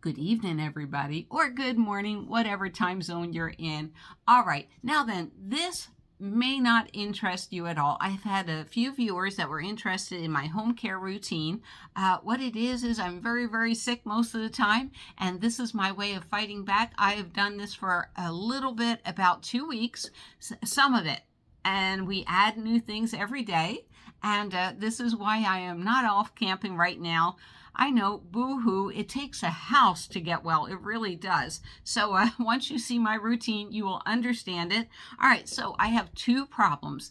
Good evening, everybody, or good morning, whatever time zone you're in. All right, now then, this may not interest you at all. I've had a few viewers that were interested in my home care routine. What it is I'm very, very sick most of the time, and this is my way of fighting back. I have done this for a little bit, about 2 weeks, some of it, and we add new things every day. And this is why I am not off camping right now. I know, boo-hoo, it takes a house to get well. It really does. So once you see my routine, you will understand it. All right, so I have two problems.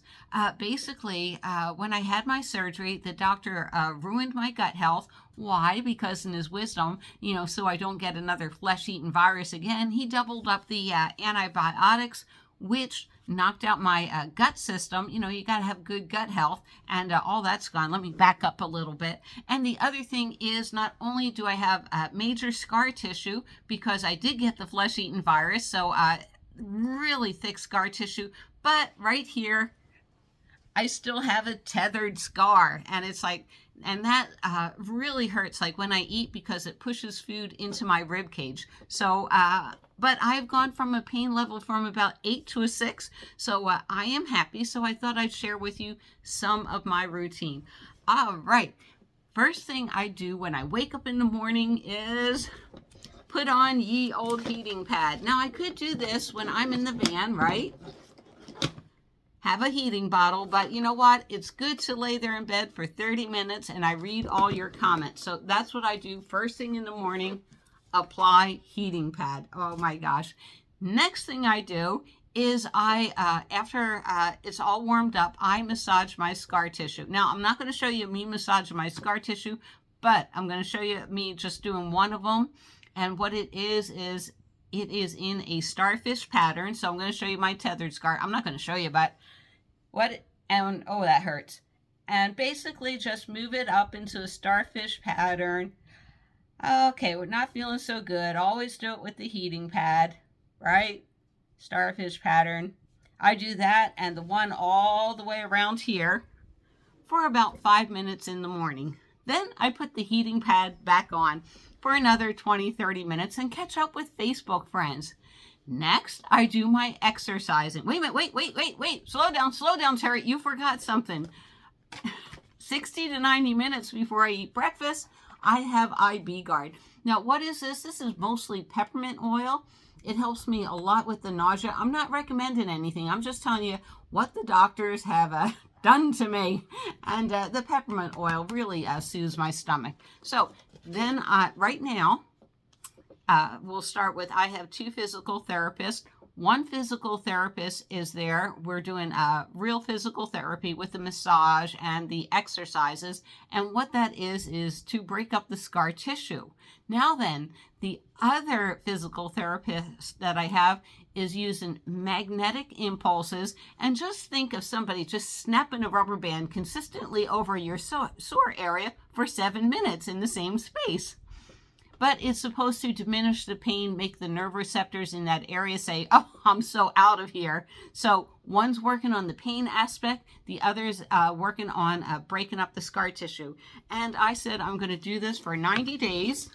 Basically, when I had my surgery, the doctor ruined my gut health. Why? Because in his wisdom, so I don't get another flesh-eating virus again, he doubled up the antibiotics, which knocked out my gut system. You got to have good gut health, and all that's gone. Let me back up a little bit. And the other thing is, not only do I have major scar tissue because I did get the flesh-eating virus, so really thick scar tissue, but right here, I still have a tethered scar, and it's like, and that really hurts, like when I eat, because it pushes food into my rib cage. So, but I've gone from a pain level from about 8 to a 6, so I am happy. So I thought I'd share with you some of my routine. All right, first thing I do when I wake up in the morning is put on ye old heating pad. Now I could do this when I'm in the van, right? Have a heating bottle, but you know what? It's good to lay there in bed for 30 minutes and I read all your comments. So that's what I do first thing in the morning, apply heating pad. Oh my gosh. Next thing I do is after it's all warmed up, I massage my scar tissue. Now, I'm not going to show you me massaging my scar tissue, but I'm going to show you me just doing one of them. And what it is it is in a starfish pattern. So I'm going to show you my tethered scar. I'm not going to show you, but oh, that hurts. And basically just move it up into a starfish pattern. Okay, we're not feeling so good. Always do it with the heating pad, right? Starfish pattern. I do that and the one all the way around here for about 5 minutes in the morning. Then I put the heating pad back on for another 20-30 minutes and catch up with Facebook friends. Next, I do my exercising. Wait a minute, wait. Slow down, Terry. You forgot something. 60 to 90 minutes before I eat breakfast, I have IB Guard. Now, what is this? This is mostly peppermint oil. It helps me a lot with the nausea. I'm not recommending anything. I'm just telling you what the doctors have done to me. And the peppermint oil really soothes my stomach. So then right now, we'll start with, I have 2 physical therapists. One physical therapist is there. We're doing real physical therapy with the massage and the exercises. And what that is to break up the scar tissue. Now then, the other physical therapist that I have is using magnetic impulses. And just think of somebody just snapping a rubber band consistently over your sore area for 7 minutes in the same space. But it's supposed to diminish the pain, make the nerve receptors in that area say, oh, I'm so out of here. So one's working on the pain aspect, the other's working on breaking up the scar tissue. And I said I'm going to do this for 90 days.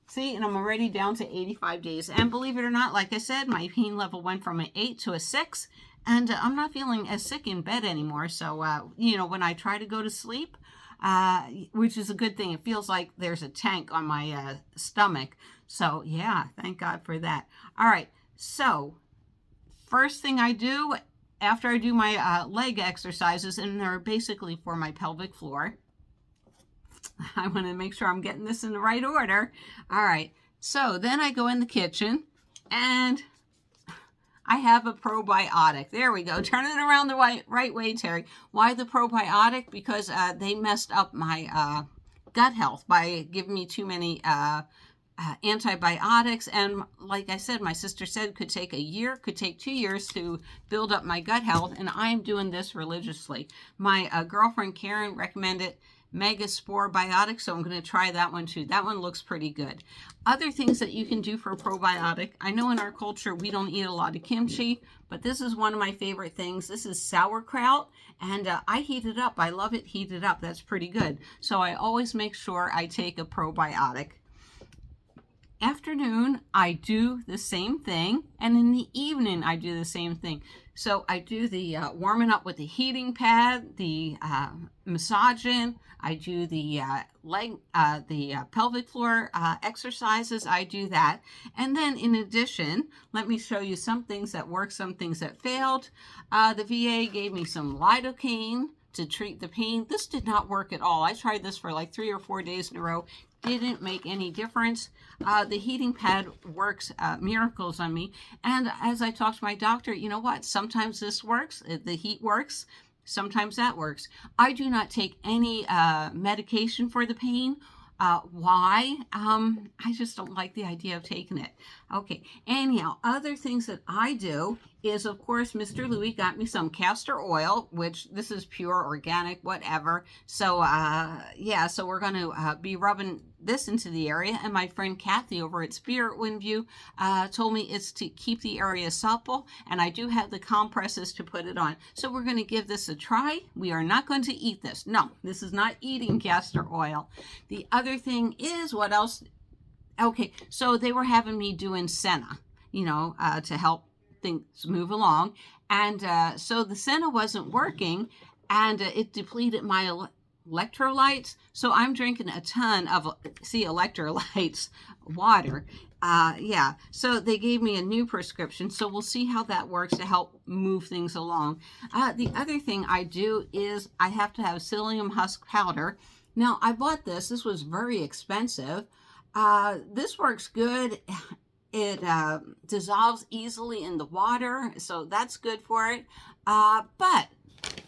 See, and I'm already down to 85 days. And believe it or not, like I said, my pain level went from an 8 to a 6. And I'm not feeling as sick in bed anymore. So, when I try to go to sleep, which is a good thing. It feels like there's a tank on my stomach. So yeah, thank God for that. All right. So first thing I do after I do my leg exercises, and they're basically for my pelvic floor. I want to make sure I'm getting this in the right order. All right. So then I go in the kitchen and I have a probiotic. There we go. Turn it around the right way, Terry. Why the probiotic? Because they messed up my gut health by giving me too many antibiotics. And like I said, my sister said it could take a year, could take 2 years to build up my gut health. And I'm doing this religiously. My girlfriend Karen recommended Megaspore Biotic, so I'm going to try that one too. That one looks pretty good. Other things that you can do for a probiotic. I know in our culture we don't eat a lot of kimchi, but this is one of my favorite things. This is sauerkraut, and I heat it up. I love it heated up. That's pretty good. So I always make sure I take a probiotic. afternoon, I do the same thing, and in the evening, I do the same thing. So I do the warming up with the heating pad, the massaging. I do the pelvic floor exercises. I do that, and then in addition, let me show you some things that worked, some things that failed. The VA gave me some lidocaine to treat the pain. This did not work at all. I tried this for like 3 or 4 days in a row. Didn't make any difference. The heating pad works miracles on me. And as I talked to my doctor, you know what? Sometimes this works. The heat works. Sometimes that works. I do not take any medication for the pain. Why? I just don't like the idea of taking it. Okay. Anyhow, other things that I do is, of course, Mr. Louis got me some castor oil, which this is pure organic, whatever. So, yeah, so we're going to be rubbing this into the area. And my friend Kathy over at Spirit Wind View told me it's to keep the area supple. And I do have the compresses to put it on. So we're going to give this a try. We are not going to eat this. No, this is not eating castor oil. The other thing is, what else? Okay, so they were having me doing Senna, to help things move along. And so the Senna wasn't working, and it depleted my electrolytes. So I'm drinking a ton of, electrolytes, water. Yeah, so they gave me a new prescription. So we'll see how that works to help move things along. The other thing I do is I have to have psyllium husk powder. Now, I bought this. This was very expensive. This works good. It dissolves easily in the water, so that's good for it. But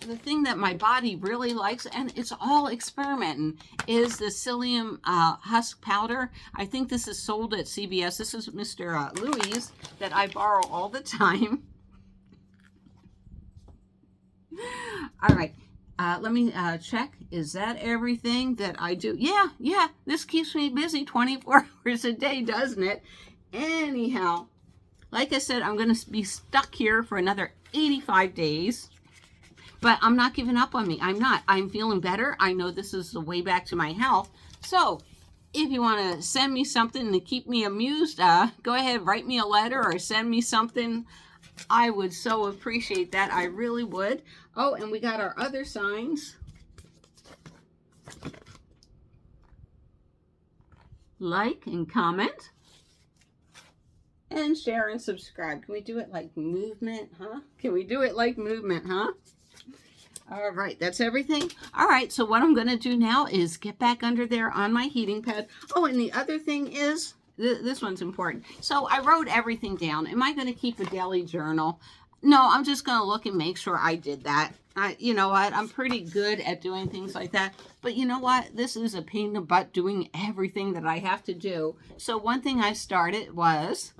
the thing that my body really likes, and it's all experimenting, is the psyllium husk powder. I think this is sold at CVS. This is Mr. Louis that I borrow all the time. All right. Let me check. Is that everything that I do? Yeah. This keeps me busy 24 hours a day, doesn't it? Anyhow, like I said, I'm going to be stuck here for another 85 days. But I'm not giving up on me. I'm not. I'm feeling better. I know this is the way back to my health. So if you want to send me something to keep me amused, go ahead, write me a letter or send me something. I would so appreciate that. I really would. Oh, and we got our other signs. Like and comment. And share and subscribe. Can we do it like movement, huh? Can we do it like movement, huh? All right, that's everything. All right, so what I'm going to do now is get back under there on my heating pad. Oh, and the other thing is, this one's important. So I wrote everything down. Am I going to keep a daily journal? No, I'm just going to look and make sure I did that. You know what? I'm pretty good at doing things like that. But you know what? This is a pain in the butt doing everything that I have to do. So one thing I started was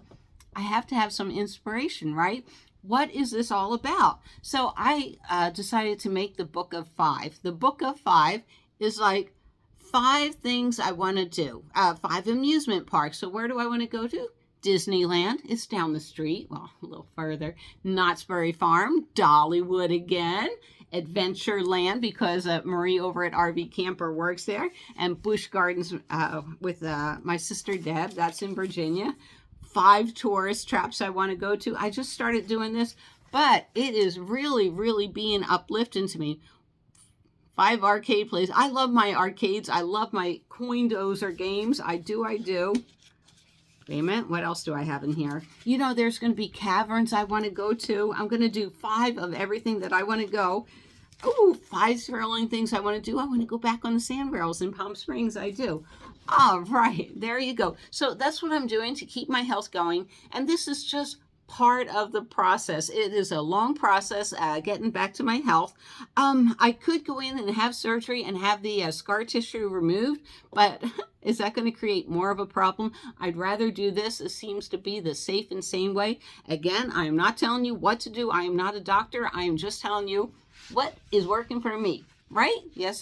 I have to have some inspiration, right? What is this all about? So I decided to make the book of 5. The book of 5 is like 5 things I want to do. 5 amusement parks. So where do I want to go to? Disneyland. It's down the street. Well, a little further. Knott's Berry Farm. Dollywood again. Adventureland, because Marie over at RV Camper works there. And Busch Gardens with my sister Deb. That's in Virginia. 5 tourist traps I want to go to. I just started doing this, but it is really, really being uplifting to me. 5 arcade plays. I love my arcades. I love my coin dozer games. I do. Wait a minute. What else do I have in here? You know, there's going to be caverns I want to go to. I'm going to do 5 of everything that I want to go. Oh, 5 thrilling things I want to do. I want to go back on the sand rails in Palm Springs. I do. All right, there you go. So that's what I'm doing to keep my health going. And this is just part of the process. It is a long process getting back to my health. I could go in and have surgery and have the scar tissue removed, but is that going to create more of a problem? I'd rather do this. It seems to be the safe and sane way. Again, I am not telling you what to do. I am not a doctor. I am just telling you what is working for me. Right? Yes,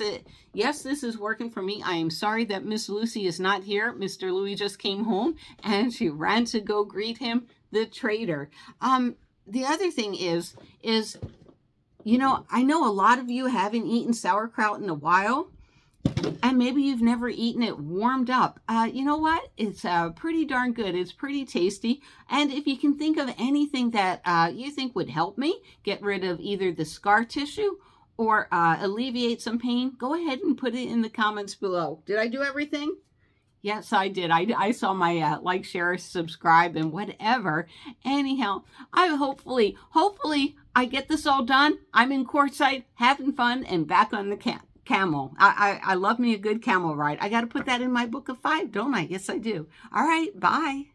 this is working for me. I am sorry that Miss Lucy is not here. Mr. Louis just came home and she ran to go greet him, the traitor. The other thing is, I know a lot of you haven't eaten sauerkraut in a while. And maybe you've never eaten it warmed up. You know what? It's pretty darn good. It's pretty tasty. And if you can think of anything that you think would help me get rid of either the scar tissue or alleviate some pain, go ahead and put it in the comments below. Did I do everything? Yes, I did. I saw my like, share, subscribe, and whatever. Anyhow, I hopefully I get this all done. I'm in courtside having fun and back on the camel. I love me a good camel ride. I got to put that in my book of 5, don't I? Yes, I do. All right, bye.